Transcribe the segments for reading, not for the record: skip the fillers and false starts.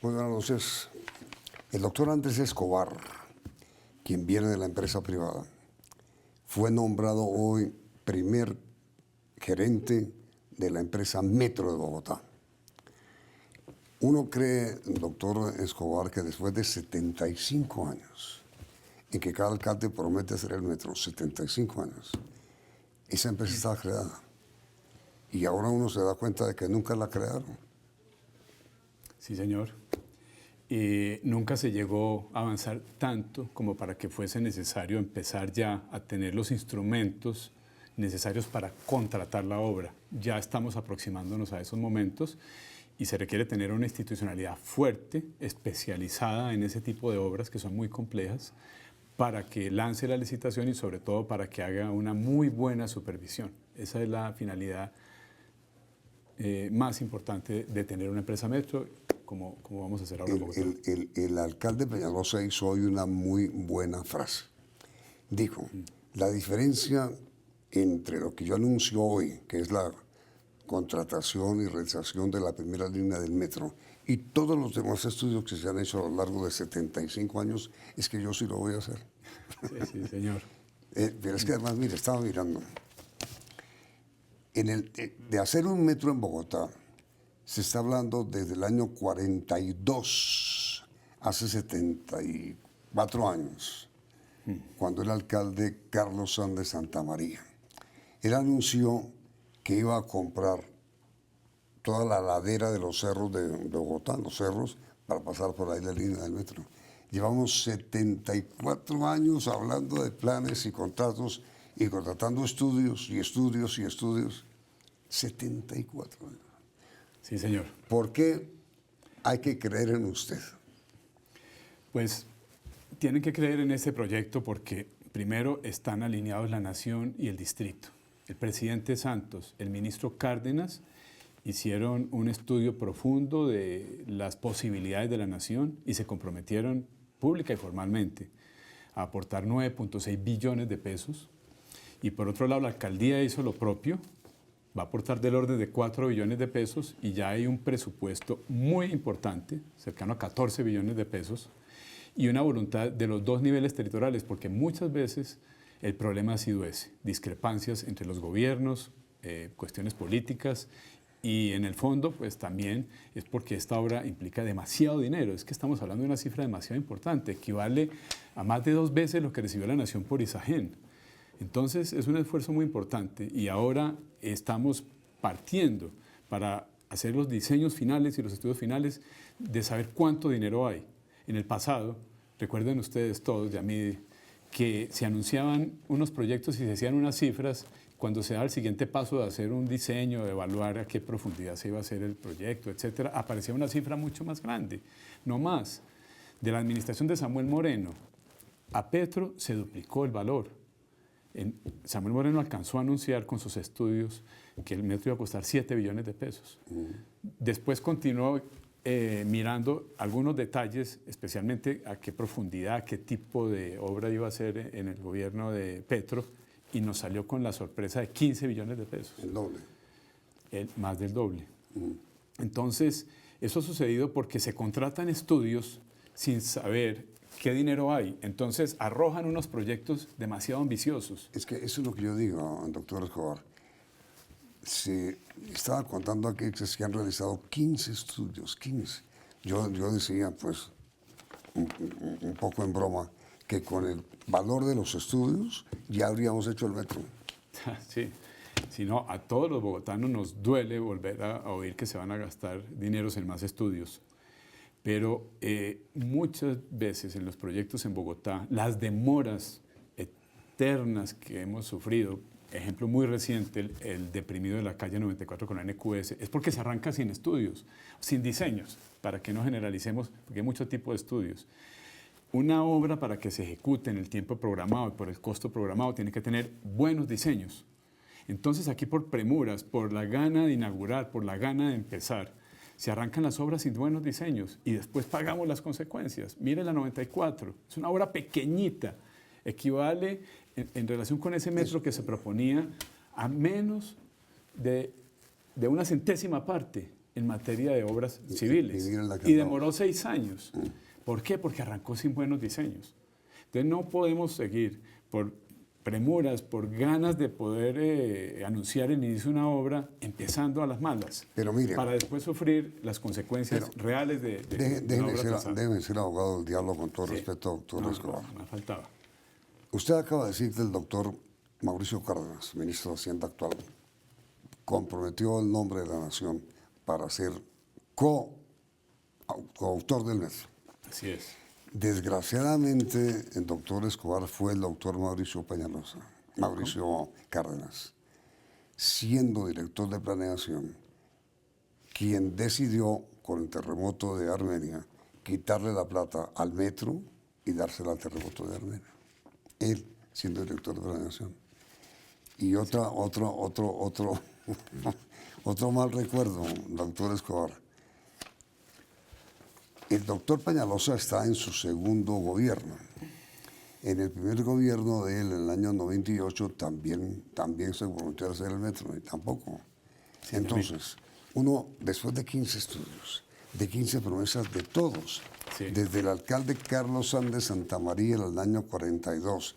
Muy buenas noches. El doctor Andrés Escobar, quien viene de la empresa privada, fue nombrado hoy primer gerente de la empresa Metro de Bogotá. Uno cree, doctor Escobar, que después de 75 años, en que cada alcalde promete hacer el metro, 75 años, esa empresa estaba creada. Y ahora uno se da cuenta de que nunca la crearon. Sí, señor. Nunca se llegó a avanzar tanto como para que fuese necesario empezar ya a tener los instrumentos necesarios para contratar la obra. Ya estamos aproximándonos a esos momentos y se requiere tener una institucionalidad fuerte, especializada en ese tipo de obras que son muy complejas, para que lance la licitación y sobre todo para que haga una muy buena supervisión. Esa es la finalidad más importante de tener una empresa metro, como vamos a hacer ahora en Bogotá. El alcalde Peñalosa hizo hoy una muy buena frase. Dijo, la diferencia entre lo que yo anuncio hoy, que es la contratación y realización de la primera línea del metro, y todos los demás estudios que se han hecho a lo largo de 75 años, es que yo sí lo voy a hacer. Sí, señor. Pero es que además, mire, estaba mirando. De hacer un metro en Bogotá, se está hablando desde el año 42, hace 74 años, cuando el alcalde Carlos Sández Santamaría. Él anunció que iba a comprar toda la ladera de los cerros de Bogotá, los cerros, para pasar por ahí la línea del metro. Llevamos 74 años hablando de planes y contratos y contratando estudios y estudios y estudios. 74 años. Sí, señor. ¿Por qué hay que creer en usted? Pues tienen que creer en este proyecto porque primero están alineados la nación y el distrito. El presidente Santos, el ministro Cárdenas hicieron un estudio profundo de las posibilidades de la nación y se comprometieron pública y formalmente a aportar 9.6 billones de pesos. Y por otro lado, la alcaldía hizo lo propio, va a aportar del orden de 4 billones de pesos y ya hay un presupuesto muy importante, cercano a 14 billones de pesos, y una voluntad de los dos niveles territoriales, porque muchas veces el problema ha sido ese, discrepancias entre los gobiernos, cuestiones políticas, y en el fondo pues también es porque esta obra implica demasiado dinero, es que estamos hablando de una cifra demasiado importante, equivale a más de 2 veces lo que recibió la nación por Isagen. Entonces es un esfuerzo muy importante y ahora estamos partiendo para hacer los diseños finales y los estudios finales de saber cuánto dinero hay. En el pasado, recuerden ustedes todos, Yamid, que se anunciaban unos proyectos y se hacían unas cifras, cuando se da el siguiente paso de hacer un diseño, de evaluar a qué profundidad se iba a hacer el proyecto, etcétera, aparecía una cifra mucho más grande, no más. De la administración de Samuel Moreno a Petro se duplicó el valor. Samuel Moreno alcanzó a anunciar con sus estudios que el metro iba a costar 7 billones de pesos. Después continuó mirando algunos detalles, especialmente a qué profundidad, qué tipo de obra iba a hacer en el gobierno de Petro, y nos salió con la sorpresa de 15 billones de pesos. El doble. Más del doble. Entonces, eso ha sucedido porque se contratan estudios sin saber qué dinero hay. Entonces, arrojan unos proyectos demasiado ambiciosos. Es que eso es lo que yo digo, doctor Escobar. Se estaba contando aquí que se han realizado 15 estudios, 15. Yo decía, pues, un poco en broma, que con el valor de los estudios ya habríamos hecho el metro. Sí, si no, a todos los bogotanos nos duele volver a oír que se van a gastar dineros en más estudios. Pero muchas veces en los proyectos en Bogotá, las demoras eternas que hemos sufrido, ejemplo muy reciente, el deprimido de la calle 94 con la NQS, es porque se arranca sin estudios, sin diseños, para que no generalicemos, porque hay muchos tipos de estudios. Una obra para que se ejecute en el tiempo programado y por el costo programado tiene que tener buenos diseños. Entonces aquí por premuras, por la gana de inaugurar, por la gana de empezar, se arrancan las obras sin buenos diseños y después pagamos las consecuencias. Mire la 94, es una obra pequeñita, equivale en relación con ese metro que se proponía a menos de una centésima parte en materia de obras civiles. Y demoró 6 años. ¿Por qué? Porque arrancó sin buenos diseños. Entonces no podemos seguir por premuras, por ganas de poder anunciar el inicio de una obra, empezando a las malas, pero mire, para después sufrir las consecuencias reales de una obra trazada. Déjeme ser abogado del diablo con todo respeto, doctor Escobar. No, me faltaba. Usted acaba de decir que el doctor Mauricio Cárdenas, ministro de Hacienda actual, comprometió el nombre de la nación para ser coautor del metro. Así es. Desgraciadamente, el doctor Escobar fue el doctor Mauricio Cárdenas, siendo director de planeación, quien decidió, con el terremoto de Armenia, quitarle la plata al metro y dársela al terremoto de Armenia. Él, siendo director de planeación. Y otro mal recuerdo, doctor Escobar. El doctor Peñalosa está en su segundo gobierno. En el primer gobierno de él, en el año 98, también se volvió a hacer el metro, y tampoco. Sí, entonces, uno, después de 15 estudios, de 15 promesas de todos, desde el alcalde Carlos Sández Santamaría en el año 42,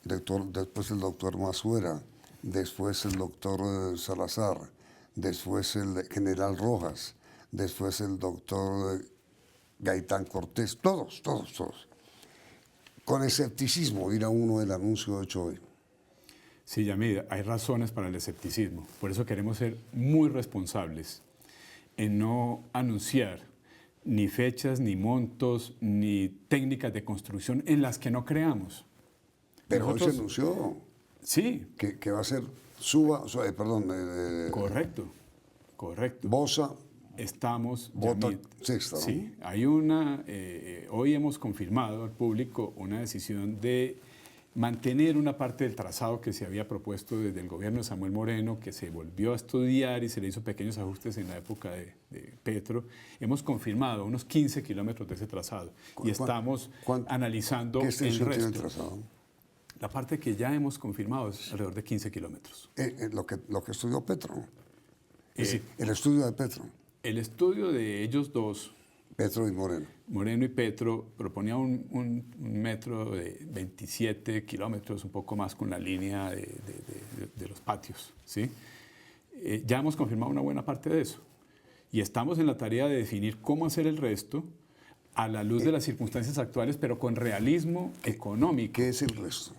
después el doctor Masuera, después el doctor Salazar, después el general Rojas, después el doctor Gaitán Cortés, todos. Con escepticismo ir a uno del anuncio hecho hoy. Sí, Yamid, hay razones para el escepticismo. Por eso queremos ser muy responsables en no anunciar ni fechas, ni montos, ni técnicas de construcción en las que no creamos. Pero hoy se anunció que va a ser correcto. Bosa. Estamos, Sexta, ¿no? Sí, hay hoy hemos confirmado al público una decisión de mantener una parte del trazado que se había propuesto desde el gobierno de Samuel Moreno, que se volvió a estudiar y se le hizo pequeños ajustes en la época de Petro. Hemos confirmado unos 15 kilómetros de ese trazado y estamos analizando el resto. Del trazado? La parte que ya hemos confirmado es alrededor de 15 kilómetros. Lo que estudió Petro. El estudio de Petro. El estudio de ellos dos, Petro y Moreno. Moreno y Petro, proponía un metro de 27 kilómetros, un poco más con la línea de los patios, ¿sí? Ya hemos confirmado una buena parte de eso. Y estamos en la tarea de definir cómo hacer el resto a la luz de las circunstancias actuales, pero con realismo económico. ¿Qué es el resto?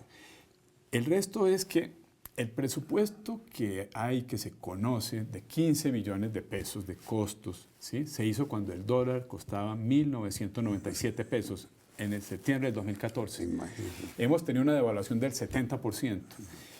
El resto es que el presupuesto que se conoce, de 15 millones de pesos de costos, ¿sí? Se hizo cuando el dólar costaba 1.997 pesos en el septiembre del 2014. Imagínate. Hemos tenido una devaluación del 70%.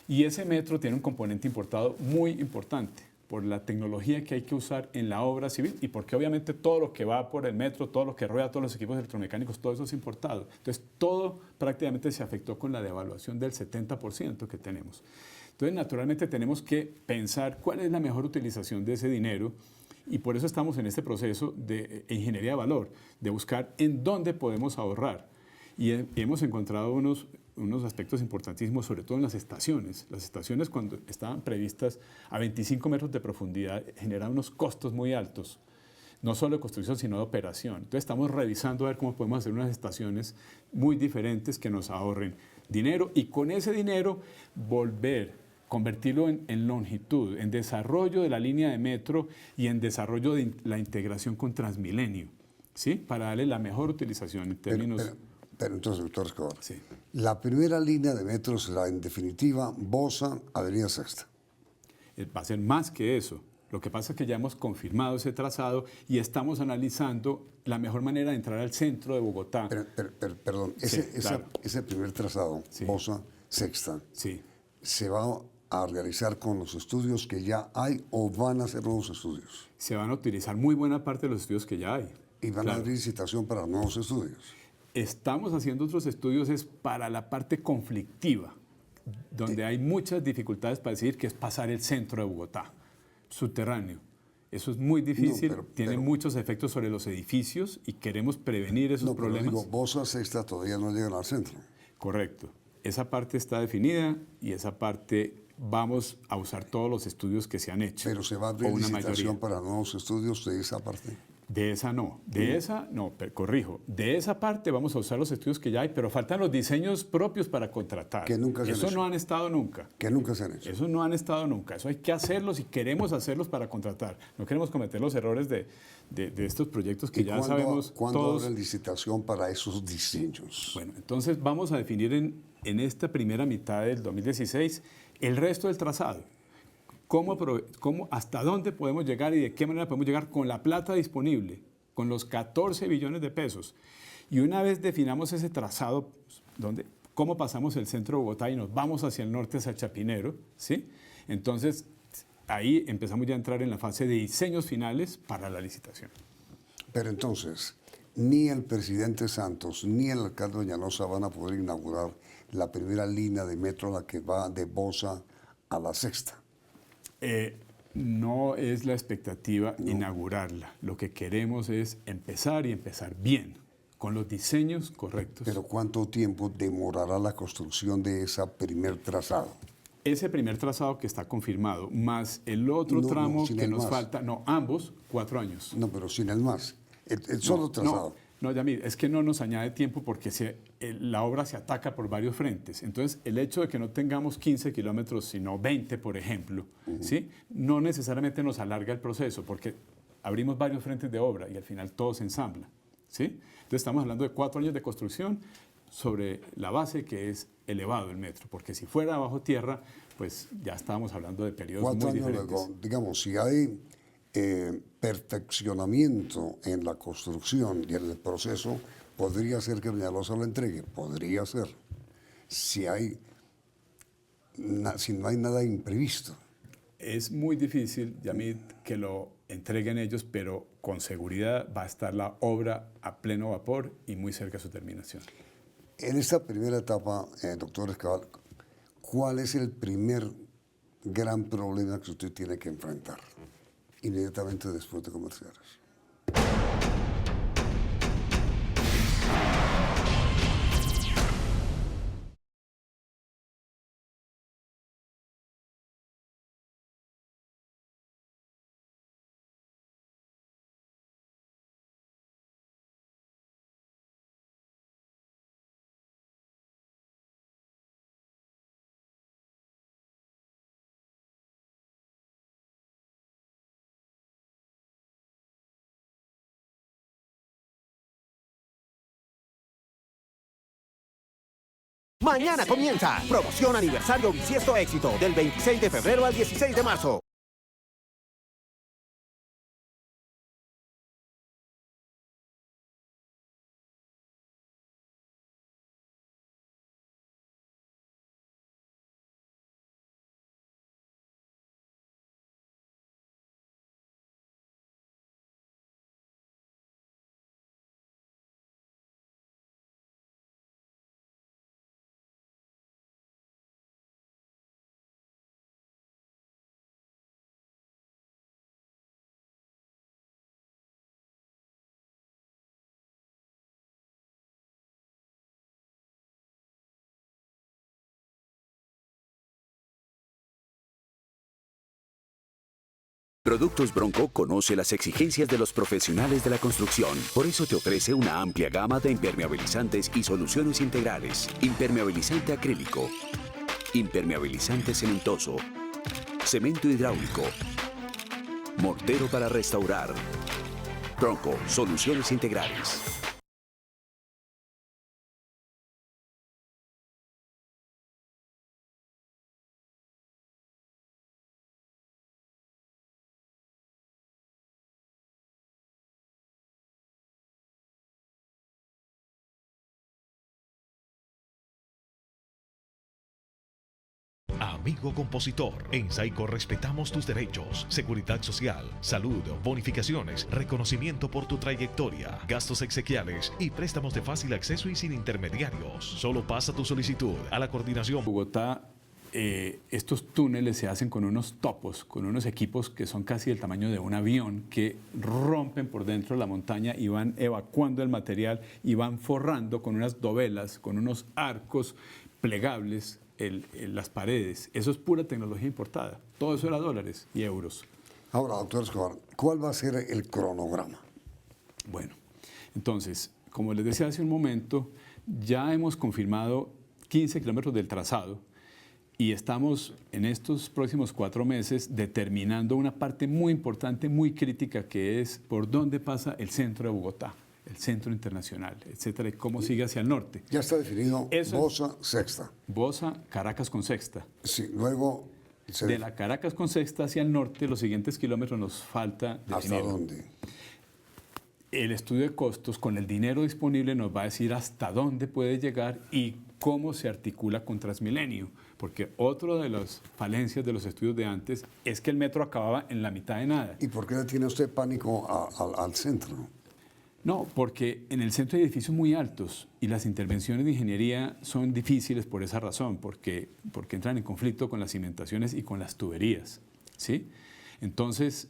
Y ese metro tiene un componente importado muy importante por la tecnología que hay que usar en la obra civil y porque obviamente todo lo que va por el metro, todo lo que rueda, todos los equipos electromecánicos, todo eso es importado. Entonces, todo prácticamente se afectó con la devaluación del 70% que tenemos. Entonces, naturalmente, tenemos que pensar cuál es la mejor utilización de ese dinero y por eso estamos en este proceso de ingeniería de valor, de buscar en dónde podemos ahorrar. Y hemos encontrado unos aspectos importantísimos, sobre todo en las estaciones. Las estaciones, cuando estaban previstas a 25 metros de profundidad, generaban unos costos muy altos, no solo de construcción, sino de operación. Entonces, estamos revisando a ver cómo podemos hacer unas estaciones muy diferentes que nos ahorren dinero y con ese dinero convertirlo en longitud, en desarrollo de la línea de metro y en desarrollo de la integración con Transmilenio, ¿sí? Para darle la mejor utilización en términos... Pero entonces, doctor Escobar, sí. La primera línea de metro será, en definitiva, Bosa, Avenida Sexta. Va a ser más que eso. Lo que pasa es que ya hemos confirmado ese trazado y estamos analizando la mejor manera de entrar al centro de Bogotá. Perdón, ese primer trazado, Bosa, Sexta, ¿se va a realizar con los estudios que ya hay o van a ser nuevos estudios? Se van a utilizar muy buena parte de los estudios que ya hay. ¿Y van a abrir licitación para nuevos estudios? Estamos haciendo otros estudios para la parte conflictiva, donde hay muchas dificultades para decidir que es pasar el centro de Bogotá, subterráneo. Eso es muy difícil, tiene muchos efectos sobre los edificios y queremos prevenir esos problemas. Pero digo, Bosa, Sexta todavía no llegan al centro. Correcto. Esa parte está definida y esa parte vamos a usar todos los estudios que se han hecho. Pero se va a abrir o una licitación mayoría. para nuevos estudios de esa parte. De esa no, corrijo, de esa parte vamos a usar los estudios que ya hay, pero faltan los diseños propios para contratar. Que nunca se han Eso hecho. no han estado nunca. Que nunca se han hecho. Eso no han estado nunca. Eso hay que hacerlos y queremos hacerlos para contratar. No queremos cometer los errores de estos proyectos que ¿Y ya cuándo, sabemos cuándo todos. habrá licitación para esos diseños? Bueno, entonces vamos a definir en esta primera mitad del 2016 el resto del trazado. Hasta dónde podemos llegar y de qué manera podemos llegar con la plata disponible, con los 14 billones de pesos. Y una vez definamos ese trazado, cómo pasamos el centro de Bogotá y nos vamos hacia el norte, hacia Chapinero, ¿sí? Entonces, ahí empezamos ya a entrar en la fase de diseños finales para la licitación. Pero entonces, ni el presidente Santos ni el alcalde Doñanosa van a poder inaugurar la primera línea de metro, la que va de Bosa a la Sexta. No es la expectativa inaugurarla. Lo que queremos es empezar y empezar bien, con los diseños correctos. Pero ¿cuánto tiempo demorará la construcción de ese primer trazado? Ese primer trazado que está confirmado, más el otro tramo sin que el nos más. falta, ambos, 4 años. No, pero sin el más. El solo trazado. No, Yamil, es que no nos añade tiempo porque la obra se ataca por varios frentes. Entonces, el hecho de que no tengamos 15 kilómetros, sino 20, por ejemplo, ¿sí? No necesariamente nos alarga el proceso porque abrimos varios frentes de obra y al final todo se ensambla, ¿sí? Entonces, estamos hablando de 4 años de construcción sobre la base que es elevado el metro, porque si fuera bajo tierra, pues ya estábamos hablando de periodos 4 muy años diferentes. luego, digamos, si hay perfeccionamiento en la construcción y en el proceso, podría ser que Peñalosa lo entregue, podría ser. Si no hay nada imprevisto. Es muy difícil, Yamid, que lo entreguen ellos, pero con seguridad va a estar la obra a pleno vapor y muy cerca de su terminación. En esta primera etapa, doctor Escabal, ¿cuál es el primer gran problema que usted tiene que enfrentar inmediatamente después de comerciales? Mañana comienza Promoción Aniversario Bisiesto Éxito del 26 de febrero al 16 de marzo. Productos Bronco conoce las exigencias de los profesionales de la construcción. Por eso te ofrece una amplia gama de impermeabilizantes y soluciones integrales. Impermeabilizante acrílico, impermeabilizante cementoso, cemento hidráulico, mortero para restaurar. Bronco, soluciones integrales. Amigo compositor, en Saico respetamos tus derechos, seguridad social, salud, bonificaciones, reconocimiento por tu trayectoria, gastos exequiales y préstamos de fácil acceso y sin intermediarios. Solo pasa tu solicitud a la coordinación. Bogotá, estos túneles se hacen con unos topos, con unos equipos que son casi del tamaño de un avión, que rompen por dentro la montaña y van evacuando el material y van forrando con unas dovelas, con unos arcos plegables las paredes, eso es pura tecnología importada. Todo eso era dólares y euros. Ahora, doctor Escobar, ¿cuál va a ser el cronograma? Bueno, entonces, como les decía hace un momento, ya hemos confirmado 15 kilómetros del trazado y estamos en estos próximos 4 meses determinando una parte muy importante, muy crítica, que es por dónde pasa el centro de Bogotá, el centro internacional, etcétera, y cómo sigue hacia el norte. Ya está definido Eso Bosa, Sexta. Bosa, Caracas con Sexta. Sí, luego... De la Caracas con Sexta hacia el norte, los siguientes kilómetros nos falta ¿Hasta definirlo. dónde? El estudio de costos con el dinero disponible nos va a decir hasta dónde puede llegar y cómo se articula con Transmilenio. Porque otra de las falencias de los estudios de antes es que el metro acababa en la mitad de nada. ¿Y por qué le tiene usted pánico al centro? No, porque en el centro hay edificios muy altos y las intervenciones de ingeniería son difíciles por esa razón, porque entran en conflicto con las cimentaciones y con las tuberías, ¿sí? Entonces,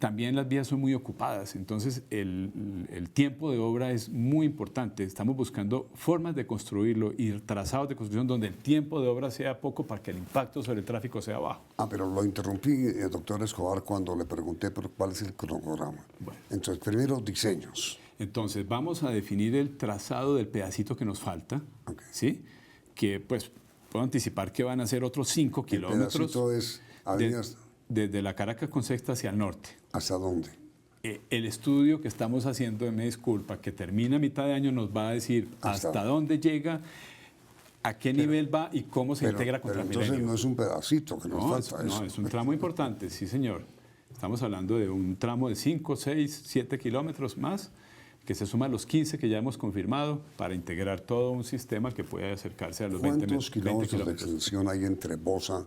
también las vías son muy ocupadas, entonces el tiempo de obra es muy importante. Estamos buscando formas de construirlo y trazados de construcción donde el tiempo de obra sea poco para que el impacto sobre el tráfico sea bajo. Pero lo interrumpí, doctor Escobar, cuando le pregunté por cuál es el cronograma. Bueno. Entonces, primero, diseños. Entonces, vamos a definir el trazado del pedacito que nos falta, ¿sí? Que, pues, puedo anticipar que van a ser otros 5 kilómetros. El pedacito es avenidas... Desde la Caracas con Sexta hacia el norte. ¿Hasta dónde? El estudio que estamos haciendo, me disculpa, que termina a mitad de año, nos va a decir hasta dónde llega, a qué nivel va y cómo se integra con Transmilenio. Entonces no es un pedacito que nos falta. No, es un tramo importante, sí señor. Estamos hablando de un tramo de 5, 6, 7 kilómetros más, que se suma a los 15 que ya hemos confirmado para integrar todo un sistema que pueda acercarse a los 20 ¿Cuántos kilómetros de extensión hay entre Bosa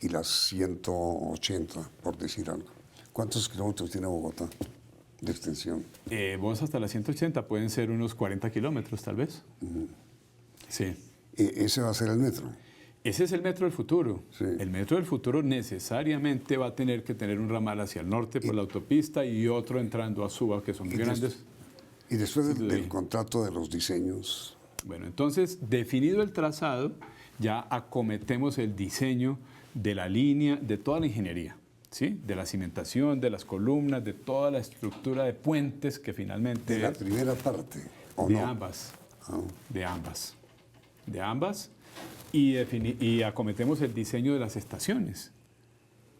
y las 180, por decir algo? ¿Cuántos kilómetros tiene Bogotá de extensión? Vos hasta las 180 pueden ser unos 40 kilómetros, tal vez. Sí. ¿Ese va a ser el metro? Ese es el metro del futuro. Sí. El metro del futuro necesariamente va a tener que tener un ramal hacia el norte por la autopista y otro entrando a Suba, que son grandes. Y después del contrato de los diseños... Bueno, entonces, definido el trazado, ya acometemos el diseño de la línea, de toda la ingeniería, ¿sí? De la cimentación, de las columnas, de toda la estructura de puentes que finalmente... ¿De la primera parte o de no? ambas, de ambas, y acometemos el diseño de las estaciones,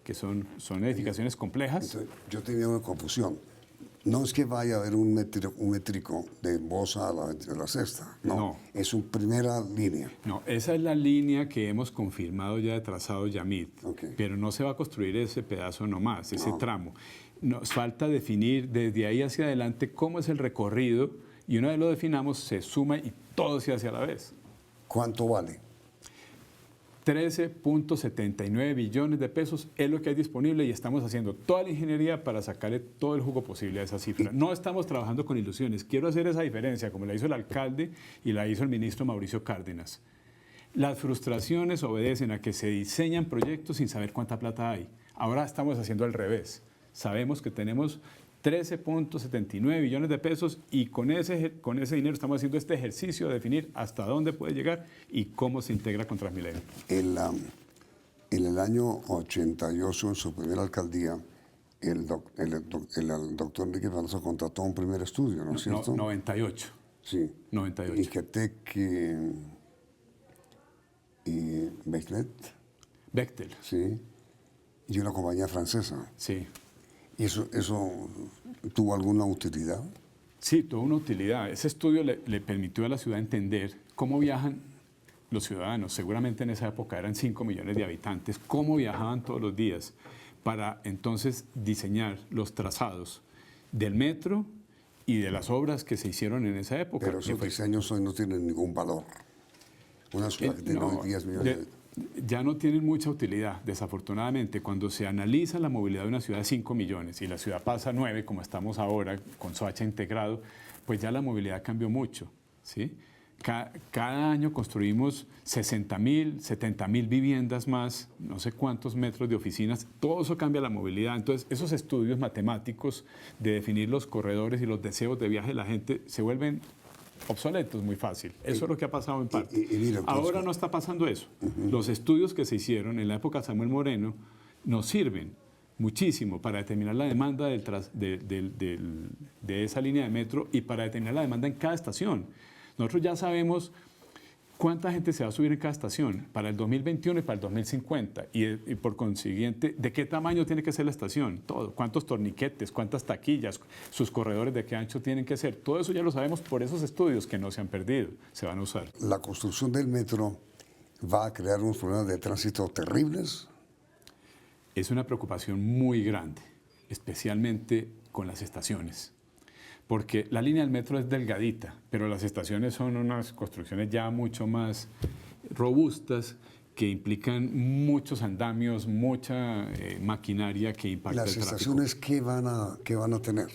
que son edificaciones complejas. Entonces, yo tenía una confusión. No es que vaya a haber un métrico de Bosa a la Sexta, no. Es una primera línea. No, esa es la línea que hemos confirmado ya de trazado Yamit, pero no se va a construir ese pedazo nomás, ese tramo. Nos falta definir desde ahí hacia adelante cómo es el recorrido y una vez lo definamos se suma y todo se hace a la vez. ¿Cuánto vale? 13.79 billones de pesos es lo que hay disponible y estamos haciendo toda la ingeniería para sacarle todo el jugo posible a esa cifra. No estamos trabajando con ilusiones. Quiero hacer esa diferencia, como la hizo el alcalde y la hizo el ministro Mauricio Cárdenas. Las frustraciones obedecen a que se diseñan proyectos sin saber cuánta plata hay. Ahora estamos haciendo al revés. Sabemos que tenemos 13.79 billones de pesos y con ese dinero estamos haciendo este ejercicio de definir hasta dónde puede llegar y cómo se integra con Transmilenio. En el año 88, en su primera alcaldía, el doctor Enrique Veloso contrató un primer estudio, ¿no es cierto? 98. Sí. 98. Ingetec y Bechtel. Sí. Y una compañía francesa. Sí. ¿Y eso tuvo alguna utilidad? Sí, tuvo una utilidad. Ese estudio le permitió a la ciudad entender cómo viajan los ciudadanos. Seguramente en esa época eran 5 millones de habitantes. Cómo viajaban todos los días para entonces diseñar los trazados del metro y de las obras que se hicieron en esa época. Pero esos diseños hoy no tienen ningún valor. Una ciudad que tiene hoy 10 millones ya no tienen mucha utilidad, desafortunadamente. Cuando se analiza la movilidad de una ciudad de 5 millones y la ciudad pasa a 9, como estamos ahora, con Soacha integrado, pues ya la movilidad cambió mucho, ¿sí? Cada año construimos 60.000, 70.000 viviendas más, no sé cuántos metros de oficinas, todo eso cambia la movilidad. Entonces, esos estudios matemáticos de definir los corredores y los deseos de viaje de la gente se vuelven obsoletos, muy fácil. Eso es lo que ha pasado en parte. y mira, entonces, Ahora no está pasando eso. Los estudios que se hicieron en la época de Samuel Moreno nos sirven muchísimo para determinar la demanda de esa línea de metro y para determinar la demanda en cada estación. Nosotros ya sabemos cuánta gente se va a subir en cada estación para el 2021 y para el 2050 y por consiguiente, de qué tamaño tiene que ser la estación, todo, cuántos torniquetes, cuántas taquillas, sus corredores de qué ancho tienen que ser. Todo eso ya lo sabemos por esos estudios que no se han perdido, se van a usar. la construcción del metro va a crear unos problemas de tránsito terribles. Es una preocupación muy grande, especialmente con las estaciones. Porque la línea del metro es delgadita, pero las estaciones son unas construcciones ya mucho más robustas que implican muchos andamios, mucha maquinaria que impacta Las el tráfico. estaciones, ¿qué van a tener?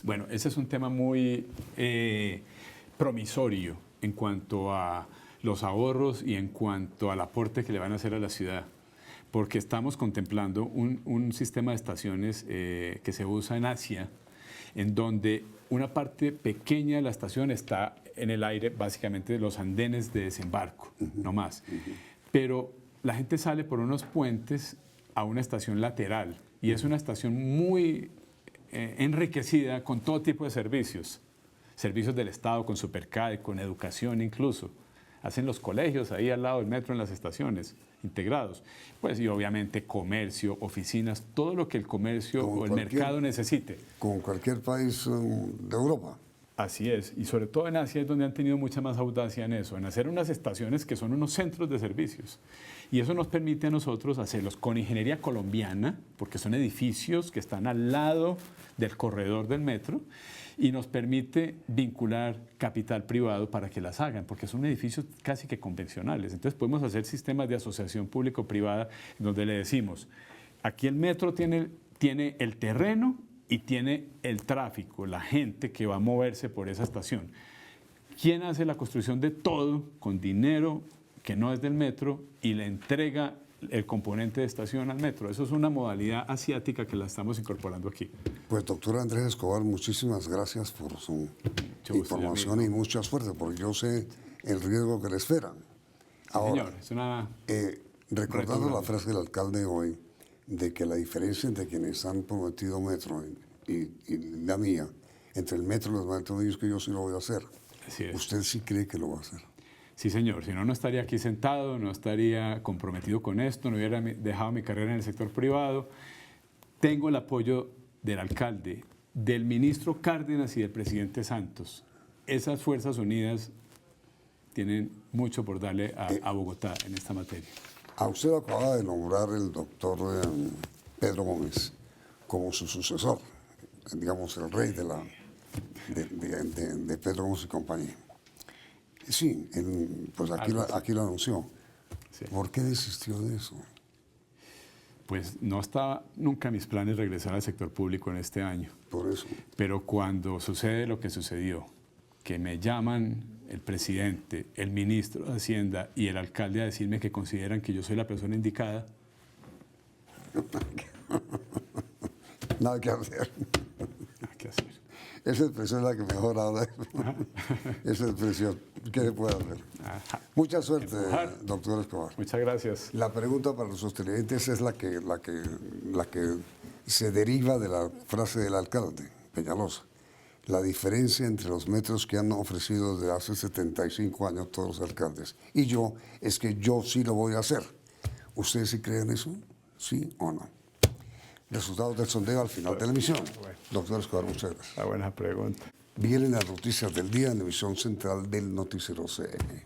Bueno, ese es un tema muy promisorio en cuanto a los ahorros y en cuanto al aporte que le van a hacer a la ciudad. Porque estamos contemplando un sistema de estaciones que se usa en Asia, en donde una parte pequeña de la estación está en el aire, básicamente los andenes de desembarco, no más. Pero la gente sale por unos puentes a una estación lateral y es una estación muy enriquecida con todo tipo de servicios. Servicios del Estado, con Supercade, con educación incluso. Hacen los colegios ahí al lado del metro en las estaciones, integrados. Pues y obviamente comercio, oficinas, todo lo que el comercio o el mercado necesite. Como cualquier país de Europa. Así es, y sobre todo en Asia es donde han tenido mucha más audacia en eso, en hacer unas estaciones que son unos centros de servicios. Y eso nos permite a nosotros hacerlos con ingeniería colombiana, porque son edificios que están al lado del corredor del metro, y nos permite vincular capital privado para que las hagan, porque son edificios casi que convencionales. Entonces podemos hacer sistemas de asociación público-privada donde le decimos, aquí el metro tiene el terreno y tiene el tráfico, la gente que va a moverse por esa estación. ¿Quién hace la construcción de todo con dinero que no es del metro y le entrega el componente de estación al metro? Eso es una modalidad asiática que la estamos incorporando aquí. Pues doctor Andrés Escobar, muchísimas gracias por su información y mucha suerte, porque yo sé el riesgo que le esperan. Ahora, señor, es una... recordando la frase del alcalde hoy, de que la diferencia entre quienes han prometido metro y la mía, entre el metro y los metros, que yo sí lo voy a hacer. Así es. ¿Usted sí cree que lo va a hacer? Sí, señor. Si no, no estaría aquí sentado, no estaría comprometido con esto, no hubiera dejado mi carrera en el sector privado. Tengo el apoyo del alcalde, del ministro Cárdenas y del presidente Santos. Esas fuerzas unidas tienen mucho por darle a Bogotá en esta materia. A usted lo acaba de nombrar el doctor Pedro Gómez como su sucesor, digamos el rey de Pedro Gómez y compañía. Sí, pues aquí lo anunció. Sí. ¿Por qué desistió de eso? Pues no estaba nunca en mis planes regresar al sector público en este año. Por eso. Pero cuando sucede lo que sucedió, que me llaman el presidente, el ministro de Hacienda y el alcalde a decirme que consideran que yo soy la persona indicada. Nada que hacer. Nada que hacer. Esa expresión es la que mejor habla. Esa expresión, ¿qué se puede hacer? Ajá. Mucha suerte, doctor Escobar. Muchas gracias. La pregunta para los televidentes es la que se deriva de la frase del alcalde, Peñalosa. La diferencia entre los metros que han ofrecido desde hace 75 años todos los alcaldes y yo es que yo sí lo voy a hacer. ¿Ustedes sí creen eso? ¿Sí o no? Resultados del sondeo al final de la emisión. Bueno. Doctor Escobar, muchas gracias. La buena pregunta. Vienen las noticias del día en la emisión central del Noticiero CN.